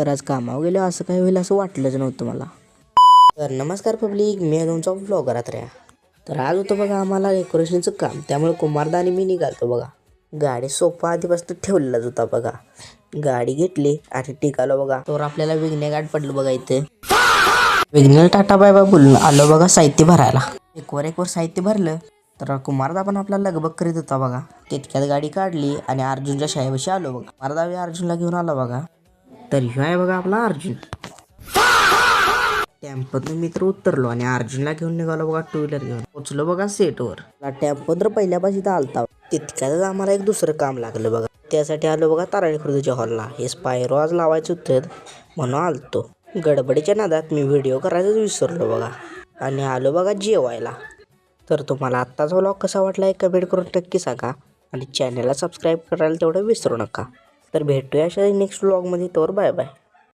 तर आज कामावर गेलो असं काही होईल असं वाटलंच नव्हतं मला. तर नमस्कार पब्लिक, मी तुमचा व्लॉगर राहत्या. तर आज होतं बघा आम्हाला डेकोरेशनचं काम, त्यामुळे कुमारदा आणि मी निघालतो बघा. गाडी सोफा आधीपासून ठेवलेलाच होता बघा. गाडी घेतली आणि टिकालो बघा. तर आपल्याला विघ्ने गाठ पडलं बघा इथे. विघ्नेला टाटा बाय बाय बोलून आलो बघा साहित्य भरायला. एक वर साहित्य भरलं तर कुमारदा पण आपला लगबग करीत होता बघा. तितक्यात गाडी काढली आणि अर्जुनच्या शाळेपाशी आलो बघा. कुमारदा अर्जुनला घेऊन आला बघा. तर ह्यो आहे बघा आपला अर्जुन. टेम्पोतून मी तर उतरलो आणि अर्जुनला घेऊन निघालो बघा टू व्हीलर घेऊन. पोचलो बघा सेटवर. टेम्पो तर पहिल्यापाशी तर आलता. तितक्यातच आम्हाला एक दुसरं काम लागलं बघा. त्यासाठी आलो बघा ताराळी खुर्दीच्या हॉलला. हे स्पायरो आज लावायचं होतं म्हणून आलतो. गडबडीच्या नादात मी व्हिडिओ करायचंच विसरलो बघा आणि आलो बघा जेवायला. तर तुम्हाला आत्ताचा व्लॉग कसा वाटला हे कमेंट करून नक्की सांगा आणि चॅनलला सबस्क्राईब करायला तेवढं विसरू नका. तर भेटूया अशा नेक्स्ट व्लॉगमध्ये. तर बाय बाय.